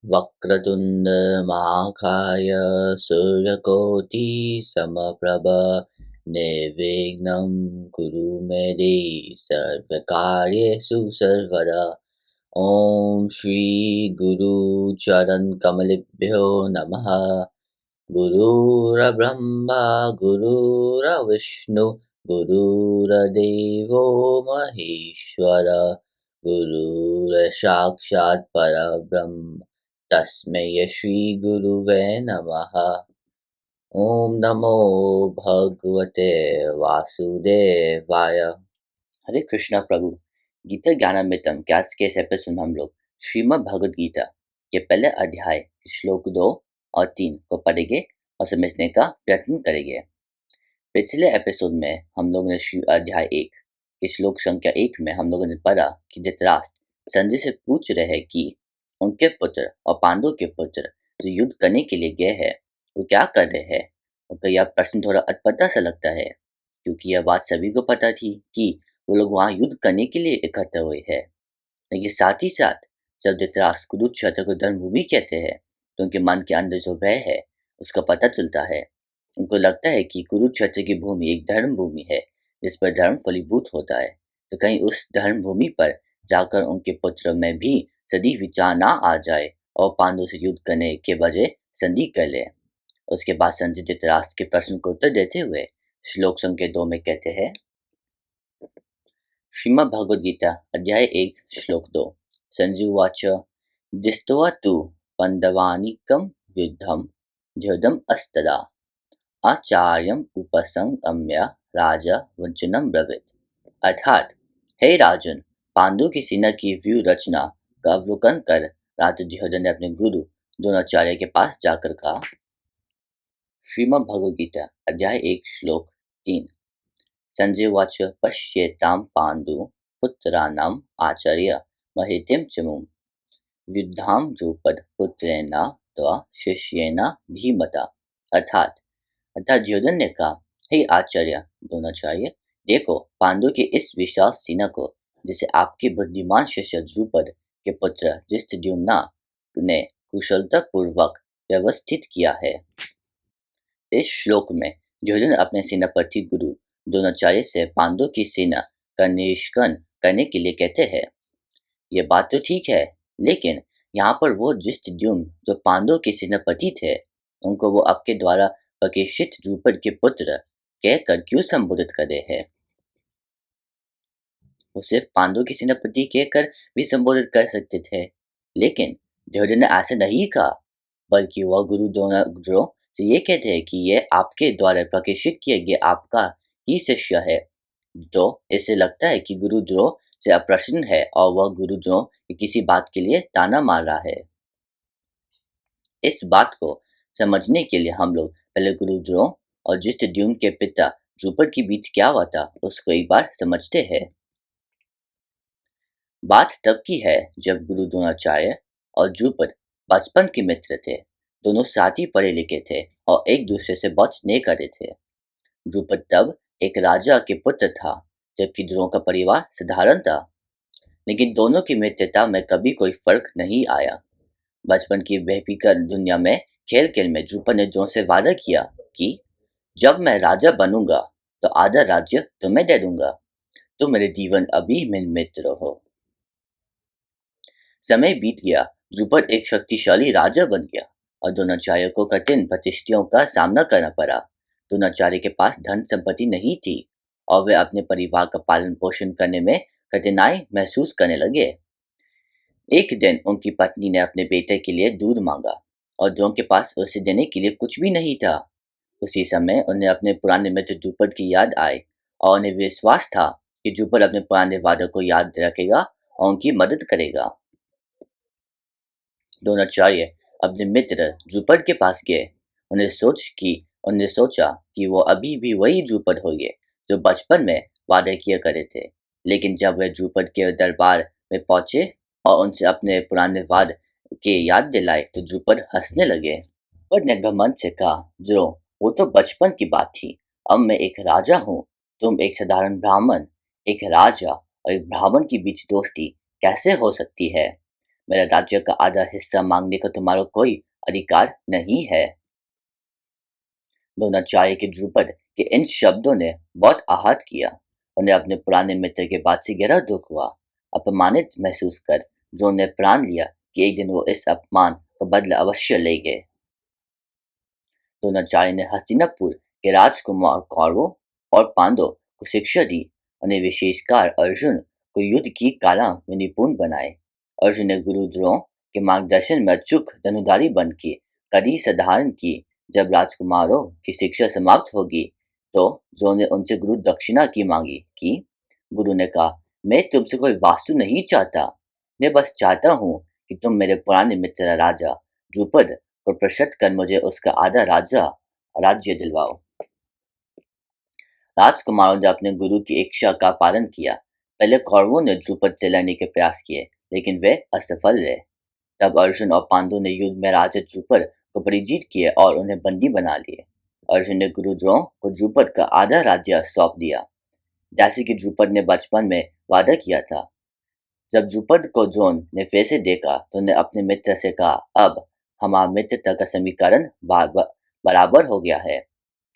वक्रतुण्ड महाकाय सूर्यकोटि समप्रभ निर्विघ्नं कुरु मे देव सर्वकार्येषु सर्वदा। ॐ श्री गुरु चरण कमलेभ्यो नमः। गुरुर्ब्रह्मा गुरुर्विष्णु गुरुर्देवो महेश्वर गुरुर्साक्षात् परब्रह्म तस्मै श्री गुरुवे नमः। ओम नमो भगवते वासुदेवाय। हरे कृष्णा प्रभु। गीता ज्ञानामृतम के आज के इस एपिसोड में हम लोग श्रीमद् भगवद गीता के पहले अध्याय श्लोक 2 और 3 को पढ़ेंगे और समझने का प्रयत्न करेंगे। पिछले एपिसोड में हम लोगों ने अध्याय 1 के श्लोक संख्या 1 में हम लोगों ने पढ़ा कि धृतराष्ट्र संजय से पूछ रहे हैं कि उनके पुत्र और पांडवों के पुत्र जो युद्ध करने के लिए गए हैं वो क्या कर रहे हैं। उनका यह प्रश्न थोड़ा अटपटा सा लगता है क्योंकि यह बात सभी को पता थी कि वो लोग वहां युद्ध करने के लिए इकट्ठे हुए हैं। लेकिन साथ ही साथ जब धृतराष्ट्र कुरुक्षेत्र को धर्मभूमि कहते हैं तो उनके मन के अंदर जो भय है उसका पता चलता है। उनको लगता है कि कुरुक्षेत्र की भूमि एक धर्म भूमि है जिस पर धर्म फलीभूत होता है, तो कहीं उस धर्म भूमि पर जाकर उनके पुत्र में भी सदी विचार ना आ जाए और पांडवों से युद्ध करने के बजाय संधि कर ले। उसके बाद संजय धृतराष्ट्र के प्रश्न को उत्तर देते हुए श्लोक संख्या 2 में कहते हैं, श्रीमद् भगवद गीता अध्याय 1 श्लोक 2। संजय उवाच दृष्ट्वा तु पाण्डवानीकं युद्धं दृढम् अस्तदा आचार्यम् उपसंगम्य राजा वचनं ब्रवीत। अर्थात, हे राजन, पांडु की सेना की व्यूह रचना का अवलोकन कर राजा दुर्योधन ने अपने गुरु द्रोणाचार्य के पास जाकर कहा। श्रीमद् भगवद गीता अध्याय 1 श्लोक 3। संजय उवाच पश्येतां पाण्डु पुत्राणाम् आचार्य महेत्यं चमुं युद्धां द्रुपद पुत्रेण तव शिष्येन धीमता। अर्थात दुर्योधन ने कहा, हे आचार्य द्रोणाचार्य, देखो पांडु की इस विशाल सेना को जिसे आपके बुद्धिमान शिष्य द्रुपद के पुत्र धृष्टद्युम्न ने कुशलता पूर्वक व्यवस्थित किया है। इस श्लोक में दुर्योधन अपने सेनापति गुरु द्रोणाचार्य से पांडु की सेना का निरीक्षण करने के लिए कहते हैं। यह बात तो ठीक है, लेकिन यहाँ पर वो धृष्टद्युम्न जो पांडु के सेनापति थे उनको वो आपके द्वारा प्रशिक्षित द्रुपद के पुत्र कहकर क्यों संबोधित कर रहे हैं। वो सिर्फ पांडु के सेनापति कहकर भी संबोधित कर सकते थे, लेकिन दुर्योधन ने ऐसा नहीं कहा, बल्कि वह गुरु द्रोण से ये कहते हैं कि ये आपके द्वारा प्रशिक्षित किए गए आपका ही शिष्य है। तो इससे लगता है कि गुरु द्रोण से अप्रसन्न है और वह गुरु द्रोण की किसी बात के लिए ताना मार रहा है। इस बात को समझने के लिए हम लोग पहले गुरु द्रोण और धृष्टद्युम्न के पिता द्रुपद के बीच क्या हुआ था उसको एक बार समझते हैं। बात तब की है जब गुरु द्रोणाचार्य और द्रुपद बचपन के मित्र थे। दोनों साथ ही पढ़े लिखे थे और एक दूसरे से बहुत स्नेह करते थे। द्रुपद तब एक राजा के पुत्र था जबकि द्रोण का परिवार साधारण था, लेकिन दोनों की मित्रता में कभी कोई फर्क नहीं आया। बचपन की बेफिक्र दुनिया में खेल खेल में द्रुपद ने द्रोण से वादा किया कि जब मैं राजा बनूंगा तो आधा राज्य तुम्हें दे दूंगा, तुम मेरे जीवन अभी मेरे मित्र हो। समय बीत गया, द्रुपद एक शक्तिशाली राजा बन गया और द्रोणाचार्य को कठिन परिस्थितियों का सामना करना पड़ा। द्रोणाचार्य के पास धन संपत्ति नहीं थी और वे अपने परिवार का पालन पोषण करने में कठिनाई महसूस करने लगे। एक दिन उनकी पत्नी ने अपने बेटे के लिए दूध मांगा और द्रोण के पास उसे देने के लिए कुछ भी नहीं था। उसी समय उन्हें अपने पुराने मित्र द्रुपद की याद आई और उन्हें विश्वास था कि द्रुपद अपने पुराने वादों को याद रखेगा और उनकी मदद करेगा। द्रोणाचार्य अपने मित्र द्रुपद के पास गए। उन्हें सोचा कि वो अभी भी वही द्रुपद होंगे जो बचपन में वादे किया करते थे। लेकिन जब वे द्रुपद के दरबार में पहुंचे और उनसे अपने पुराने वाद के याद दिलाए तो द्रुपद हंसने लगे। द्रुपद ने घमंड से कहा, द्रोण, वो तो बचपन की बात थी, अब मैं एक राजा हूँ, तुम एक साधारण ब्राह्मण। एक राजा और एक ब्राह्मण के बीच दोस्ती कैसे हो सकती है। मेरा राज्य का आधा हिस्सा मांगने का तुम्हारा कोई अधिकार नहीं है। द्रोणाचार्य के द्रुपद के इन शब्दों ने बहुत आहत किया। उन्हें अपने पुराने मित्र के बात से गहरा दुख हुआ। अपमानित महसूस कर द्रोण ने प्राण लिया कि एक दिन वो इस अपमान का बदला अवश्य लेंगे। द्रोणाचार्य ने हस्तिनापुर के राजकुमार कौरवों और पांडवों को शिक्षा दी। उन्हें विशेषकर अर्जुन को युद्ध की कला में निपुण बनाए। अर्जुन ने गुरु द्रोण के मार्गदर्शन में अचूक धनुधारी बन की कड़ी साधारण की। जब राजकुमारों की शिक्षा समाप्त होगी तो द्रोण ने उनसे गुरु दक्षिणा की मांगी कि गुरु ने कहा, मैं तुमसे कोई वास्तु नहीं चाहता, मैं बस चाहता हूँ कि तुम मेरे पुराने मित्र राजा द्रुपद को प्रसन्न कर मुझे उसका आधा राज्य दिलवाओ। राजकुमारों ने अपने गुरु की इच्छा का पालन किया। पहले कौरवों ने द्रुपद से लड़ने के प्रयास किए, लेकिन वे असफल रहे। तब अर्जुन और पांडु ने युद्ध में राजा द्रुपद को पराजित किए और उन्हें बंदी बना लिए। अर्जुन ने गुरु द्रोण को द्रुपद का आधा राज्य सौंप दिया, जैसे कि द्रुपद ने बचपन में वादा किया था। जब द्रुपद को द्रोण ने फिर से देखा तो उन्हें अपने मित्र से कहा, अब हमारा मित्रता का समीकरण बराबर हो गया है,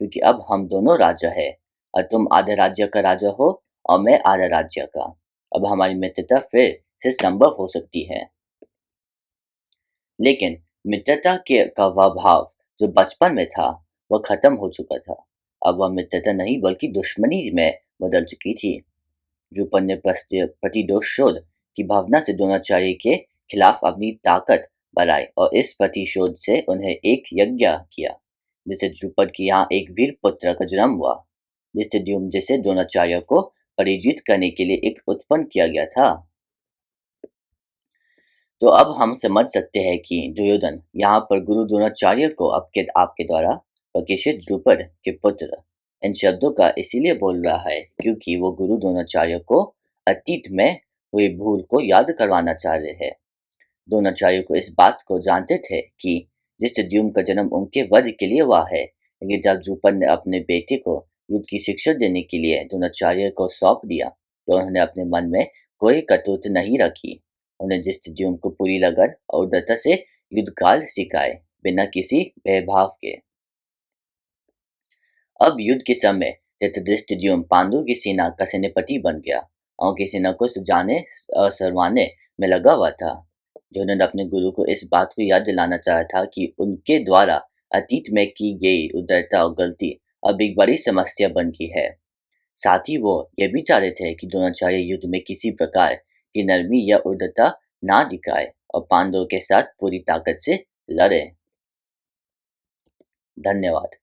क्योंकि अब हम दोनों राजा हैं और तुम आधे राज्य का राजा हो और मैं आधा राज्य का। अब हमारी मित्रता फिर से संभव हो सकती है। लेकिन मित्रता का वह भाव जो बचपन में था वह खत्म हो चुका था। अब वह मित्रता नहीं बल्कि दुश्मनी में बदल चुकी थी। द्रुपद ने प्रतिशोध की भावना से द्रोणाचार्य के खिलाफ अपनी ताकत बढ़ाई और इस प्रतिशोध से उन्हें एक यज्ञ किया, जिससे द्रुपद के यहाँ एक वीर पुत्र का जन्म हुआ, जिसे द्रोणाचार्य को पराजित करने के लिए एक उत्पन्न किया गया था। तो अब हम समझ सकते हैं कि दुर्योधन यहाँ पर गुरु द्रोणाचार्य को आपके द्वारा प्रकाशित द्रुपद के पुत्र इन शब्दों का इसीलिए बोल रहा है क्योंकि वो गुरु द्रोणाचार्य को अतीत में हुई भूल को याद करवाना चाह रहे हैं। द्रोणाचार्य को इस बात को जानते थे कि धृष्टद्युम्न का जन्म उनके वध के लिए हुआ है, लेकिन जब द्रुपद ने अपने बेटे को युद्ध की शिक्षा देने के लिए द्रोणाचार्य को सौंप दिया तो उन्होंने अपने मन में कोई कटुता नहीं रखी। उन्हें धृष्टद्युम्न को पूरी लगन और उदारता से युद्ध काल सिखाए, बिना किसी भेदभाव के। अब युद्ध के समय धृष्टद्युम्न पांडवों की सेना का सेनापति बन गया और उनकी सेना को सरवाने में लगा हुआ था। द्रोणाचार्य अपने गुरु को इस बात को याद दिलाना चाहा था कि उनके द्वारा अतीत में की गई उदारता और गलती अब एक बड़ी समस्या बन गई है। साथ ही वो ये भी चाहते थे कि द्रोणाचार्य युद्ध में किसी प्रकार की नरमी या उदारता ना दिखाए और पांडवों के साथ पूरी ताकत से लड़े। धन्यवाद।